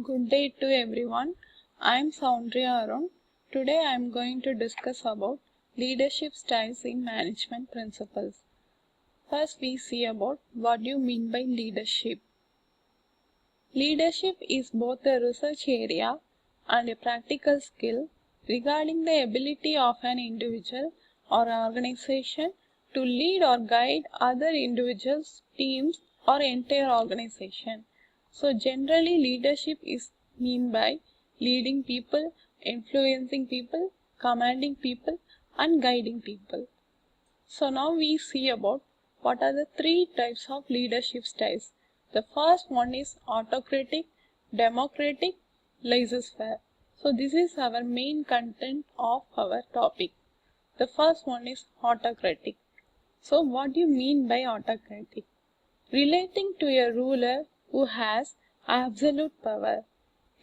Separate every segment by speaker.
Speaker 1: Good day to everyone. I am Soundria Arun. Today I am going to discuss about leadership styles in management principles. First we see about what you mean by leadership. Leadership is both a research area and a practical skill regarding the ability of an individual or organization to lead or guide other individuals, teams or entire organization. So generally leadership is mean by leading people, influencing people, commanding people and guiding people. So now we see about what are the three types of leadership styles. The first one is autocratic, democratic, laissez-faire. So this is our main content of our topic. The first one is autocratic. So what do you mean by autocratic? Relating to a ruler who has absolute power,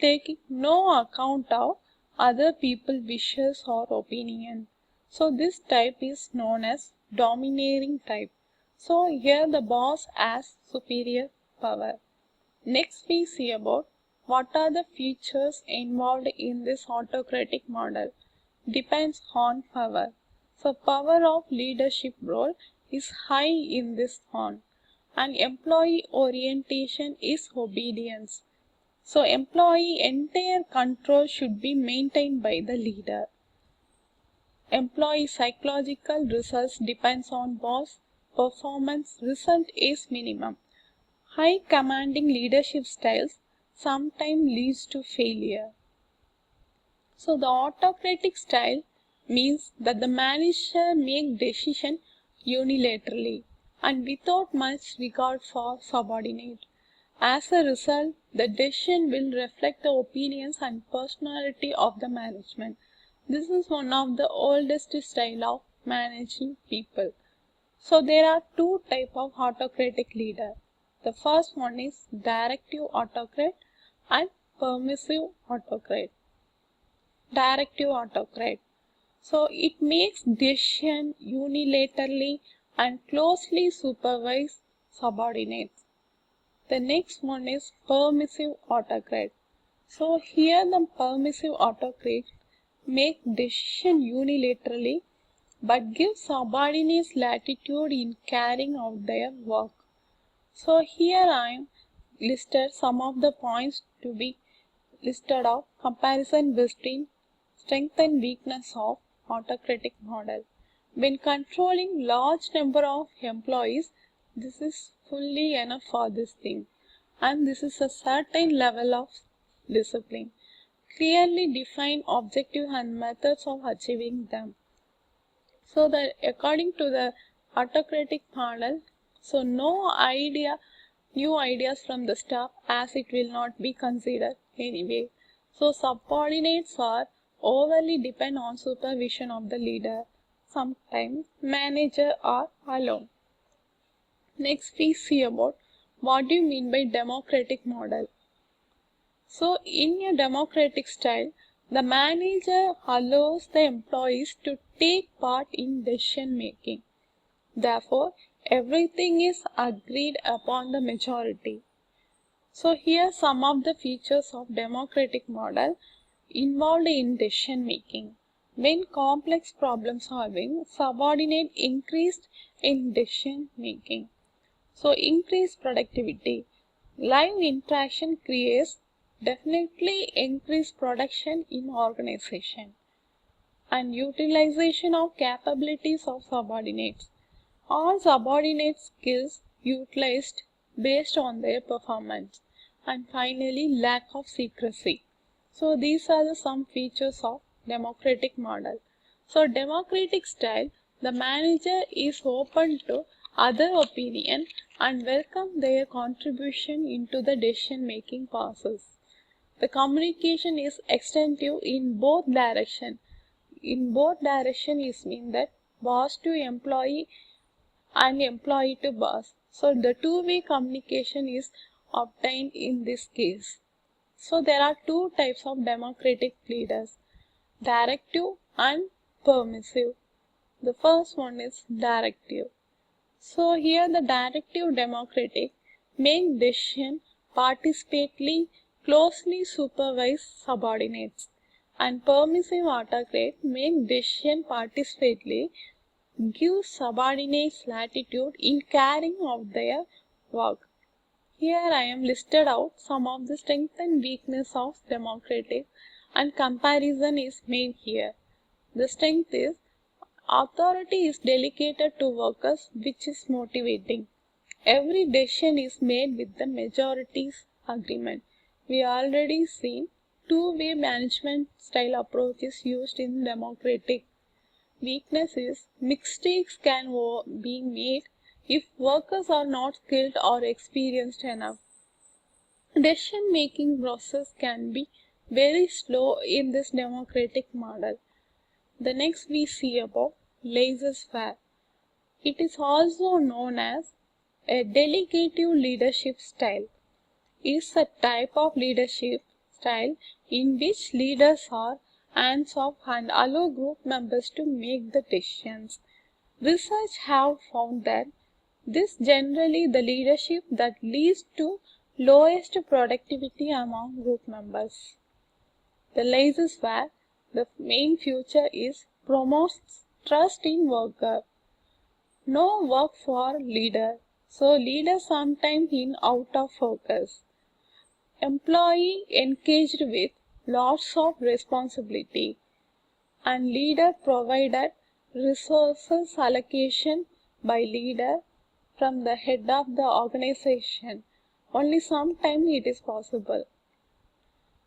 Speaker 1: taking no account of other people's wishes or opinion. So this type is known as domineering type. So here the boss has superior power. Next we see about what are the features involved in this autocratic model. Depends on power. So power of leadership role is high in this one, and employee orientation is obedience. So employee entire control should be maintained by the leader. Employee psychological results depends on boss performance, result is minimum. High commanding leadership styles sometimes leads to failure. So the autocratic style means that the manager make decision unilaterally and without much regard for subordinate. As a result, the decision will reflect the opinions and personality of the management. This is one of the oldest style of managing people. So there are two types of autocratic leader. The first one is directive autocrat and permissive autocrat. Directive autocrat. So it makes decision unilaterally and closely supervise subordinates. The next one is permissive autocrat. So here the permissive autocrat make decision unilaterally but give subordinates latitude in carrying out their work. So here I am listed some of the points to be listed of comparison between strength and weakness of autocratic model. When controlling large number of employees, this is fully enough for this thing, and this is a certain level of discipline. Clearly define objective and methods of achieving them. So that according to the autocratic model, so no new ideas from the staff as it will not be considered anyway. So subordinates are overly depend on supervision of the leader. Sometimes manager are alone. Next we see about what do you mean by democratic model. So in a democratic style, the manager allows the employees to take part in decision making. Therefore, everything is agreed upon the majority. So here some of the features of democratic model involved in decision making. When complex problem solving, subordinate increased in decision making. So increased productivity. Live interaction creates definitely increased production in organization, and utilization of capabilities of subordinates. All subordinate skills utilized based on their performance. And finally, lack of secrecy. So these are the some features of democratic model. So democratic style, the manager is open to other opinion and welcome their contribution into the decision making process. The communication is extensive in both direction. In both direction is mean that boss to employee and employee to boss. So the two-way communication is obtained in this case. So there are two types of democratic leaders, directive and permissive. The first one is directive. So here the directive democratic make decision participately closely supervise subordinates, and permissive autocrat make decision participatory, give subordinates latitude in carrying out their work. Here I am listed out some of the strength and weakness of democratic, and comparison is made here. The strength is authority is delegated to workers, which is motivating. Every decision is made with the majority's agreement. We already seen two-way management style approach is used in democratic. Weakness is mistakes can be made if workers are not skilled or experienced enough. Decision making process can be very slow in this democratic model. The next we see about laissez-faire. It is also known as a delegative leadership style. It is a type of leadership style in which leaders are hands-off and allow group members to make the decisions. Research have found that this generally the leadership that leads to lowest productivity among group members. The laissez-faire, the main feature is promotes trust in worker. No work for leader, so leader sometimes in out of focus. Employee engaged with lots of responsibility, and leader provided resources allocation by leader from the head of the organization. Only sometimes it is possible.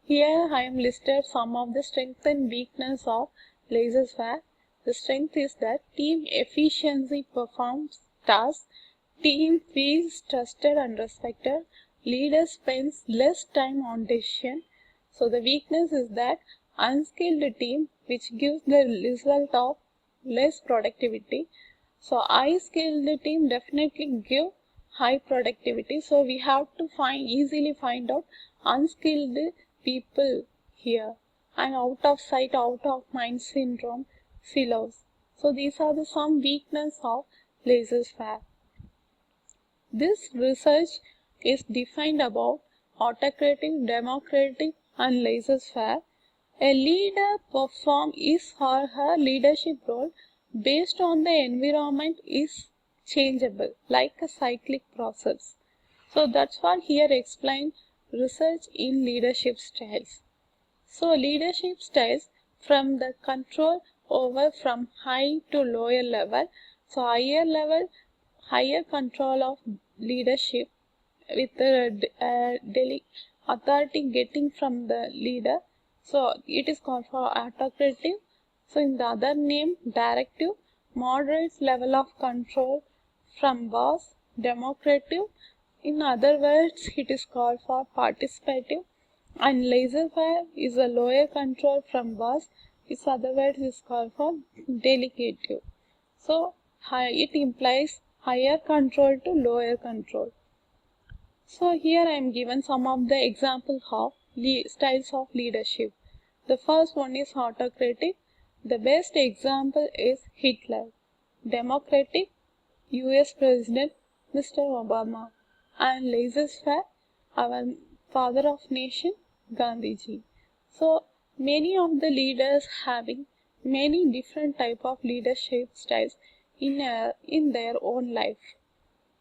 Speaker 1: Here I am listed some of the strength and weakness of laissez-faire. The strength is that team efficiency performs tasks, team feels trusted and respected, leader spends less time on decision. So the weakness is that unskilled team which gives the result of less productivity. So high skilled team definitely give high productivity. So we have to easily find out unskilled people here, and out of sight, out of mind syndrome, silos. So these are the some weakness of laissez-faire. This research is defined about autocratic, democratic, and laissez-faire. A leader performs his or her leadership role based on the environment is changeable, like a cyclic process. So that's what here explained research in leadership styles. So leadership styles from the control over from high to lower level. So higher level, higher control of leadership with the authority getting from the leader. So it is called for autocratic. So in the other name, directive, moderate level of control from boss, democratic. In other words, it is called for participative, and laissez-faire is a lower control from boss. In other words, is called for delegative. So it implies higher control to lower control. So here I am given some of the examples of styles of leadership. The first one is autocratic. The best example is Hitler. Democratic, US President Mr. Obama. And laissez-faire, our father of nation, Gandhiji. So many of the leaders having many different type of leadership styles in their own life.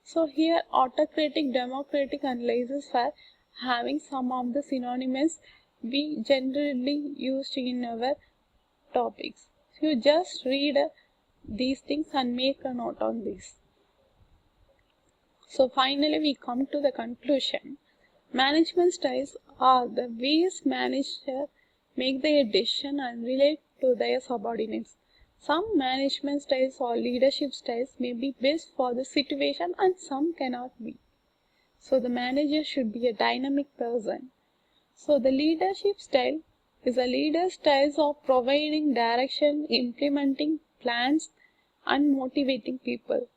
Speaker 1: So here autocratic, democratic, and laissez-faire having some of the synonyms we generally used in our topics. So you just read these things and make a note on this. So finally we come to the conclusion. Management styles are the ways managers make their decision and relate to their subordinates. Some management styles or leadership styles may be best for the situation and some cannot be. So the manager should be a dynamic person. So the leadership style is a leader's styles of providing direction, implementing plans, and motivating people.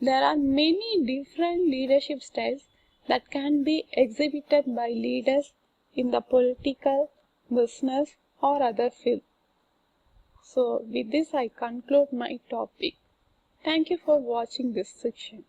Speaker 1: There are many different leadership styles that can be exhibited by leaders in the political, business, or other field. So with this I conclude my topic. Thank you for watching this section.